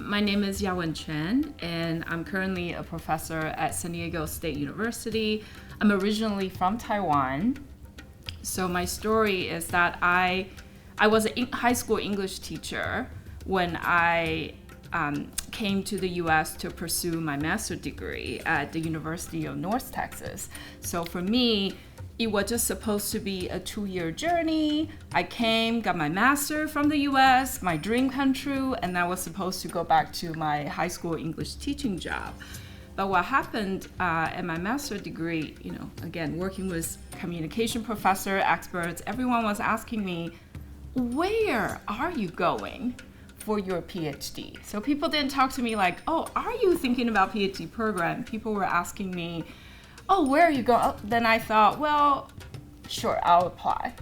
My name is Yea-Wen Chen, and I'm currently a professor at San Diego State University. I'm originally from Taiwan. So my story is that I was a high school English teacher when I came to the US to pursue my master's degree at the University of North Texas. So for me, it was just supposed to be a 2-year journey. I came, got my master from the US, my dream come true, and I was supposed to go back to my high school English teaching job. But what happened at my master's degree, again, working with communication professor, experts, everyone was asking me, where are you going for your PhD? So people didn't talk to me like, oh, are you thinking about PhD program? People were asking me, oh, where are you going? Then I thought, well, sure, I'll apply.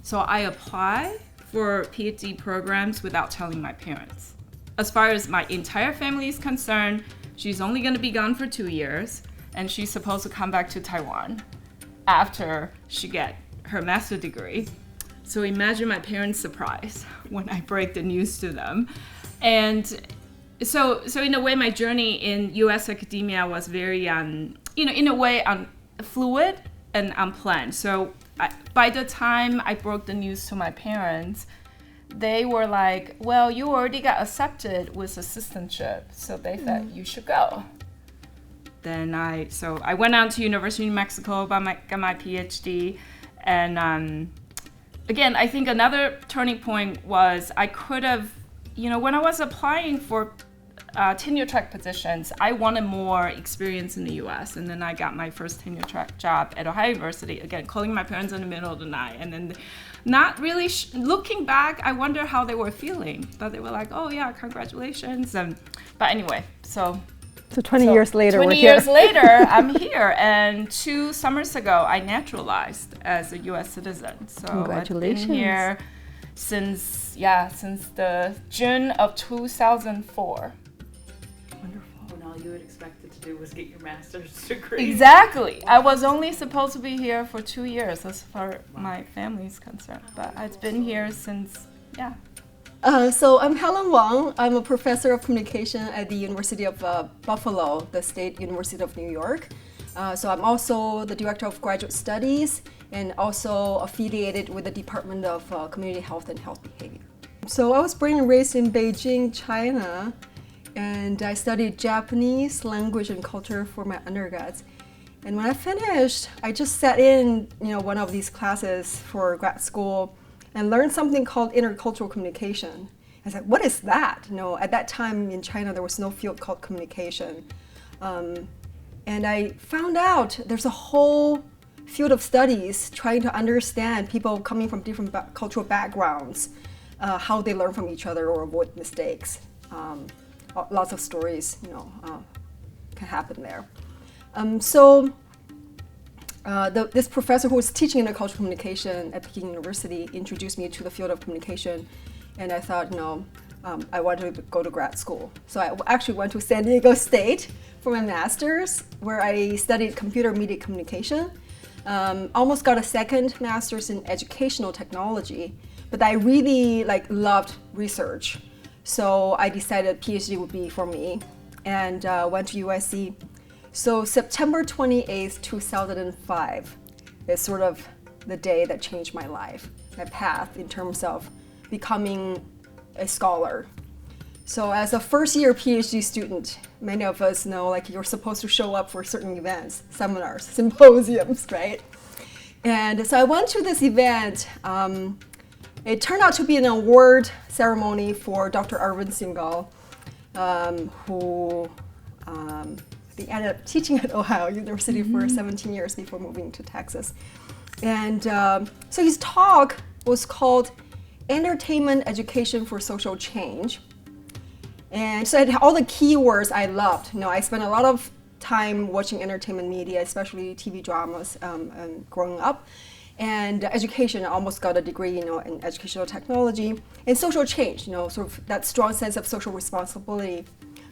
So I applied for PhD programs without telling my parents. As far as my entire family is concerned, she's only going to be gone for 2 years, and she's supposed to come back to Taiwan after she get her master's degree. So imagine my parents' surprise when I break the news to them. And so in a way, my journey in U.S. academia was very, in a way, fluid and unplanned. So by the time I broke the news to my parents, they were like, well, you already got accepted with assistantship, so they said you should go. Then I went out to University of New Mexico, got my PhD, and again, I think another turning point was I could have, when I was applying for tenure track positions, I wanted more experience in the US, and then I got my first tenure track job at Ohio University, again, calling my parents in the middle of the night, and then not really, looking back, I wonder how they were feeling, but they were like, oh yeah, congratulations, but anyway, So 20 years later, 20 years later, I'm here, and 2 summers ago, I naturalized as a U.S. citizen. So congratulations. I've been here since the June of 2004. Wonderful. When all you had expected to do was get your master's degree. Exactly. I was only supposed to be here for 2 years, as far as my family is concerned, but I've been here since, So I'm Helen Wang. I'm a professor of communication at the University of Buffalo, the State University of New York. So I'm also the director of graduate studies and also affiliated with the Department of Community Health and Health Behavior. So I was born and raised in Beijing, China, and I studied Japanese language and culture for my undergrads. And when I finished, I just sat in, one of these classes for grad school and learned something called intercultural communication. I was like, what is that? At that time in China, there was no field called communication. And I found out there's a whole field of studies trying to understand people coming from different cultural backgrounds, how they learn from each other or avoid mistakes. Lots of stories, can happen there. This professor who was teaching intercultural communication at Peking University introduced me to the field of communication, and I thought, I wanted to go to grad school. So I actually went to San Diego State for my master's, where I studied computer media communication. Almost got a second master's in educational technology, but I really loved research. So I decided PhD would be for me, and went to USC. So September 28th, 2005 is sort of the day that changed my life, my path in terms of becoming a scholar. So as a first-year PhD student, many of us know you're supposed to show up for certain events, seminars, symposiums, right? And so I went to this event. It turned out to be an award ceremony for Dr. Arvind Singhal, who he ended up teaching at Ohio University for 17 years before moving to Texas. And so his talk was called Entertainment Education for Social Change. And so it had all the keywords I loved. I spent a lot of time watching entertainment media, especially TV dramas, growing up. And education, I almost got a degree, in educational technology. And social change, sort of that strong sense of social responsibility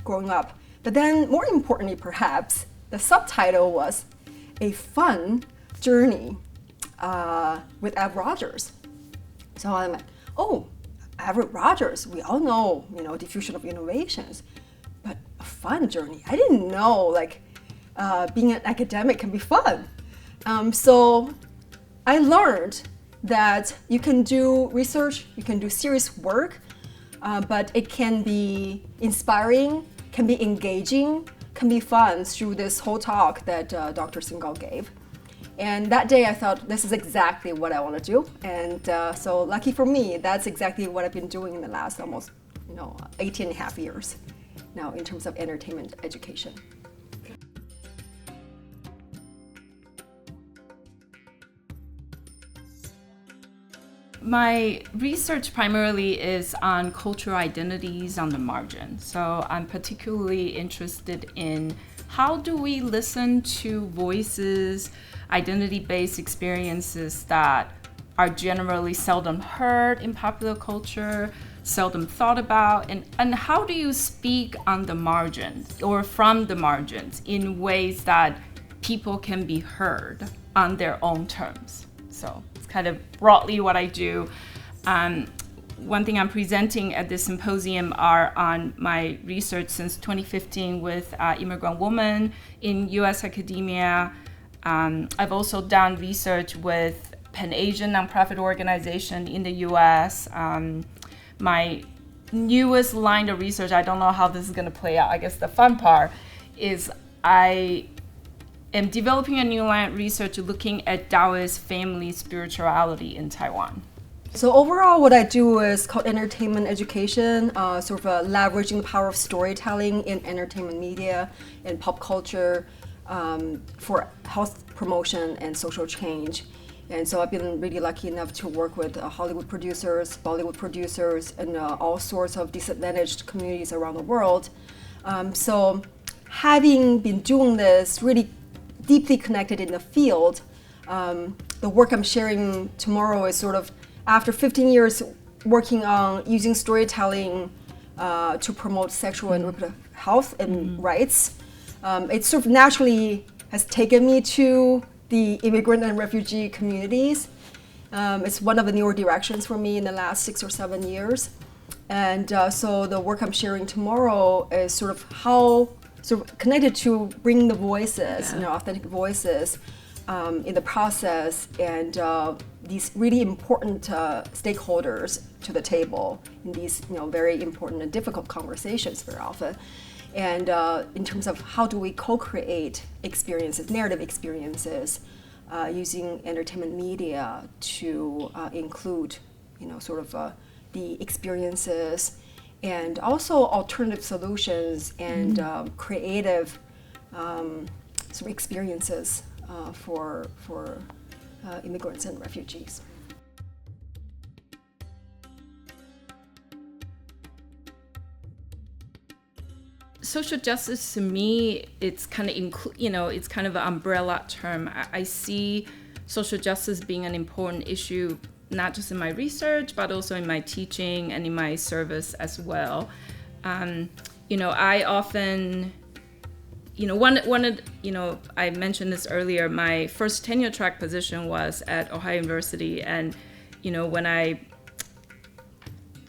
growing up. But then, more importantly, perhaps, the subtitle was A Fun Journey with Ab Rogers. So I'm like, oh, Everett Rogers, we all know, diffusion of innovations, but a fun journey. I didn't know like being an academic can be fun. So I learned that you can do research, you can do serious work, but it can be inspiring, can be engaging, can be fun through this whole talk that Dr. Singal gave. And that day I thought, this is exactly what I want to do. And so lucky for me, that's exactly what I've been doing in the last almost 18 and a half years now in terms of entertainment education. My research primarily is on cultural identities on the margin. So I'm particularly interested in how do we listen to voices, identity-based experiences that are generally seldom heard in popular culture, seldom thought about, and how do you speak on the margins or from the margins in ways that people can be heard on their own terms. So it's kind of broadly what I do. One thing I'm presenting at this symposium are on my research since 2015 with immigrant women in US academia. I've also done research with Pan-Asian nonprofit organization in the US. My newest line of research, I don't know how this is going to play out. I guess the fun part is I am developing a new line of research looking at Taoist family spirituality in Taiwan. So overall, what I do is called entertainment education, sort of leveraging the power of storytelling in entertainment media and pop culture for health promotion and social change. And so I've been really lucky enough to work with Hollywood producers, Bollywood producers, and all sorts of disadvantaged communities around the world. So having been doing this, really deeply connected in the field, the work I'm sharing tomorrow is sort of after 15 years working on using storytelling to promote sexual and reproductive health and rights. It sort of naturally has taken me to the immigrant and refugee communities. It's one of the newer directions for me in the last 6 or 7 years. And so the work I'm sharing tomorrow is sort of connected to bringing the voices, authentic voices in the process, and these really important stakeholders to the table in these very important and difficult conversations very often. And in terms of how do we co-create experiences, narrative experiences, using entertainment media to include, the experiences and also alternative solutions and creative sort of experiences for immigrants and refugees. Social justice to me, it's kind of it's kind of an umbrella term. I see social justice being an important issue, not just in my research, but also in my teaching and in my service as well. I often, I mentioned this earlier. My first tenure track position was at Ohio University, and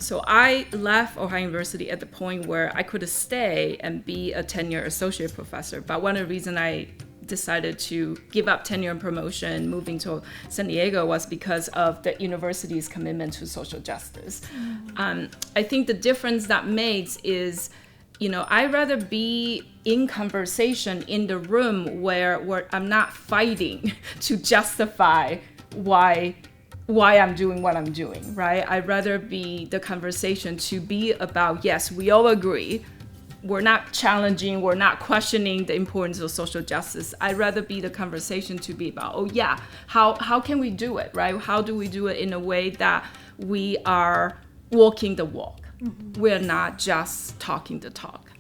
So I left Ohio University at the point where I could stay and be a tenure associate professor. But one of the reasons I decided to give up tenure and promotion moving to San Diego was because of the university's commitment to social justice. I think the difference that makes is, I'd rather be in conversation in the room where I'm not fighting to justify why I'm doing what I'm doing, right? I'd rather be the conversation to be about, yes, we all agree. We're not challenging, we're not questioning the importance of social justice. I'd rather be the conversation to be about, how can we do it, right? How do we do it in a way that we are walking the walk? Mm-hmm. We're not just talking the talk.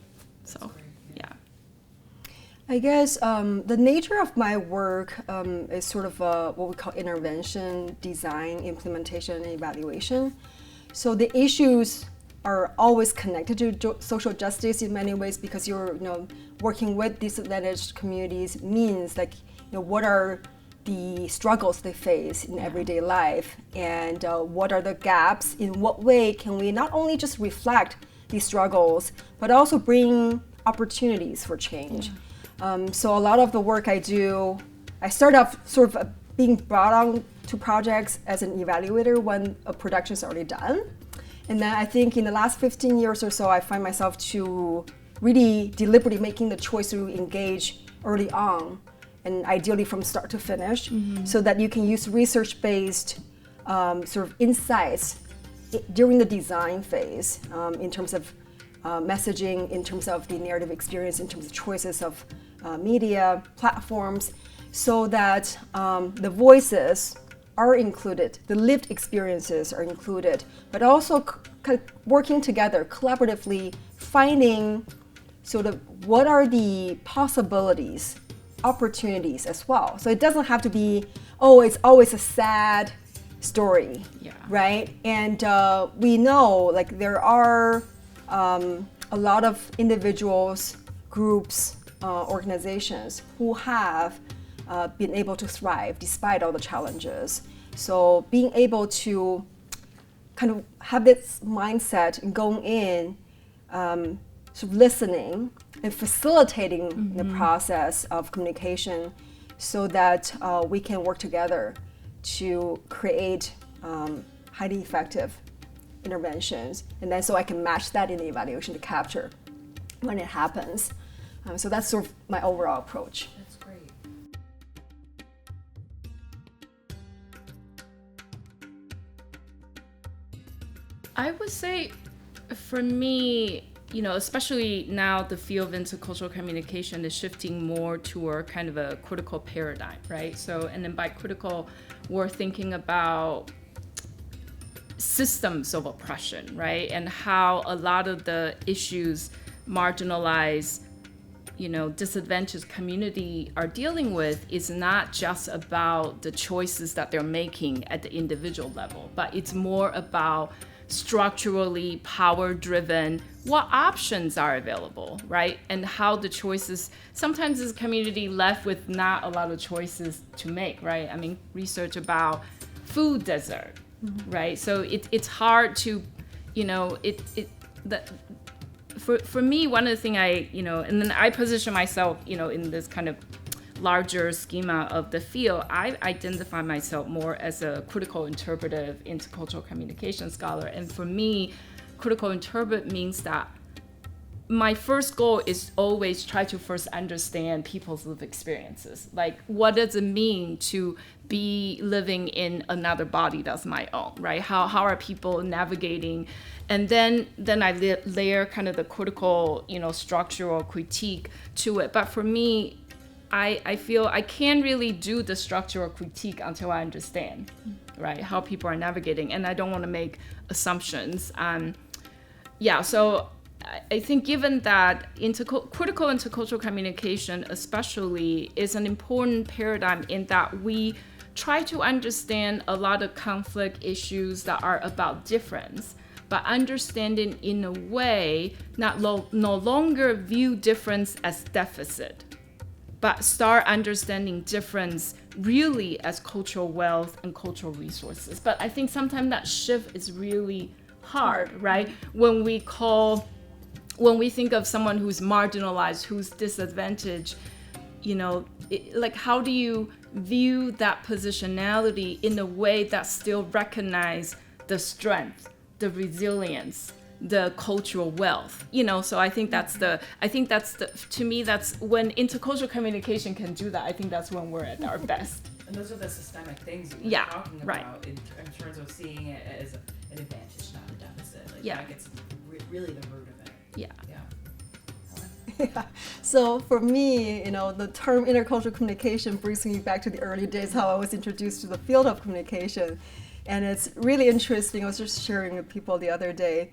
So, yeah. I guess the nature of my work is sort of what we call intervention, design, implementation, and evaluation. So the issues are always connected to social justice in many ways because you're working with disadvantaged communities means what are the struggles they face in everyday life, and what are the gaps, in what way can we not only just reflect these struggles, but also bring opportunities for change. So a lot of the work I do, I start off sort of being brought on to projects as an evaluator when a production is already done. And then I think in the last 15 years or so, I find myself to really deliberately making the choice to engage early on, and ideally from start to finish, so that you can use research-based sort of insights during the design phase, in terms of messaging, in terms of the narrative experience, in terms of choices of media, platforms, so that the voices are included, the lived experiences are included, but also kind of working together collaboratively, finding sort of what are the possibilities, opportunities as well. So it doesn't have to be, oh, it's always a sad story, right? And we know like there are a lot of individuals, groups, organizations who have been able to thrive despite all the challenges. So being able to kind of have this mindset and going in, sort of listening and facilitating the process of communication, so that we can work together to create highly effective interventions, and then so I can match that in the evaluation to capture when it happens. So that's sort of my overall approach. That's great. I would say for me, you know, especially now the field of intercultural communication is shifting more toward kind of a critical paradigm, right? So, and then by critical, we're thinking about systems of oppression, right? And how a lot of the issues marginalized, you know, disadvantaged community are dealing with is not just about the choices that they're making at the individual level, but it's more about structurally power-driven, what options are available, right? And how the choices, sometimes as a community left with not a lot of choices to make, right? I mean, research about food desert, right? So it's hard to, you know, for me, one of the things I, you know, and then I position myself, you know, in this kind of larger schema of the field, I identify myself more as a critical interpretive intercultural communication scholar. And for me, critical interpret means that my first goal is always try to first understand people's lived experiences. Like, what does it mean to be living in another body that's my own, right? How are people navigating? And then I layer kind of the critical, you know, structural critique to it. But for me, I feel I can't really do the structural critique until I understand, right, how people are navigating, and I don't want to make assumptions. So I think given that critical intercultural communication especially is an important paradigm in that we try to understand a lot of conflict issues that are about difference, but understanding in a way no longer view difference as deficit, but start understanding difference really as cultural wealth and cultural resources. But I think sometimes that shift is really hard, right? When we think of someone who's marginalized, who's disadvantaged, you know, like how do you view that positionality in a way that still recognize the strength, the resilience, the cultural wealth, you know? So I think that's to me, that's when intercultural communication can do that. I think that's when we're at our best. And those are the systemic things you were talking about in terms of seeing it as an advantage, not a deficit. Like that gets really the root of it. Yeah. Yeah. So for me, you know, the term intercultural communication brings me back to the early days, how I was introduced to the field of communication. And it's really interesting. I was just sharing with people the other day.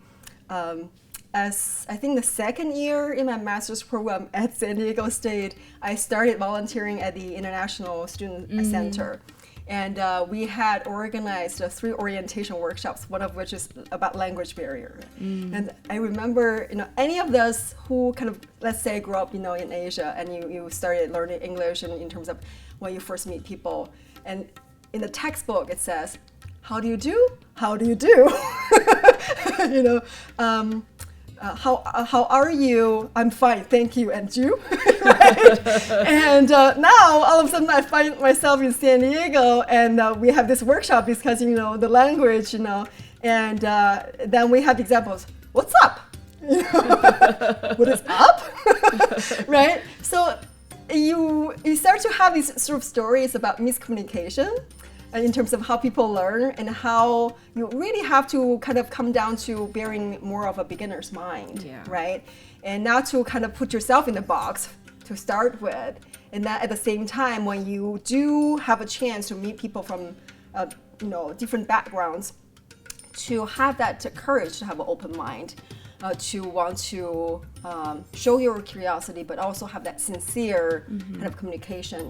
As I think the second year in my master's program at San Diego State, I started volunteering at the International Student Center. And we had organized 3 orientation workshops, one of which is about language barrier. And I remember, you know, any of us who kind of, let's say, grew up, you know, in Asia, and you started learning English and in terms of when you first meet people. And in the textbook, it says, how do you do? How do you do? You know, how are you? I'm fine, thank you, and you? Right? And now, all of a sudden, I find myself in San Diego, and we have this workshop discussing, the language, and then we have examples. What's up? What is up? Right? So you start to have these sort of stories about miscommunication in terms of how people learn, and how you really have to kind of come down to bearing more of a beginner's mind, right? And not to kind of put yourself in the box to start with, and that at the same time, when you do have a chance to meet people from different backgrounds, to have that courage to have an open mind, to want to show your curiosity, but also have that sincere kind of communication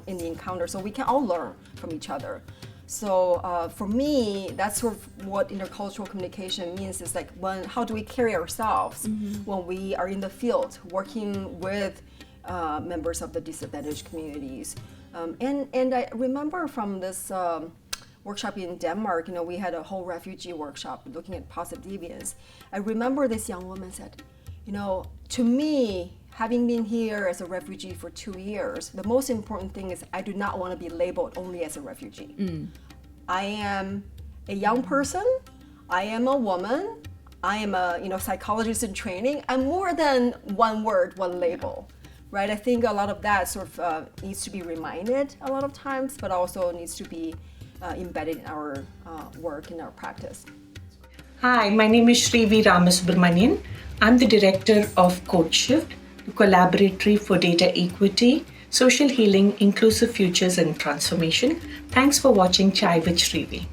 in the encounter, so we can all learn from each other. So for me, that's sort of what intercultural communication means, is like, how do we carry ourselves when we are in the field working with members of the disadvantaged communities. And I remember from this workshop in Denmark, we had a whole refugee workshop looking at positive deviance. I remember this young woman said, to me, having been here as a refugee for 2 years, the most important thing is I do not want to be labeled only as a refugee. I am a young person, I am a woman, I am a psychologist in training. I'm more than one word, one label. Right? I think a lot of that sort of needs to be reminded a lot of times, but also needs to be embedded in our work, in our practice. Hi, my name is Srivi Ramasubramanian. I'm the director of CodeShift, the Collaboratory for Data Equity, Social Healing, Inclusive Futures and Transformation. Thanks for watching Chai with Srivi.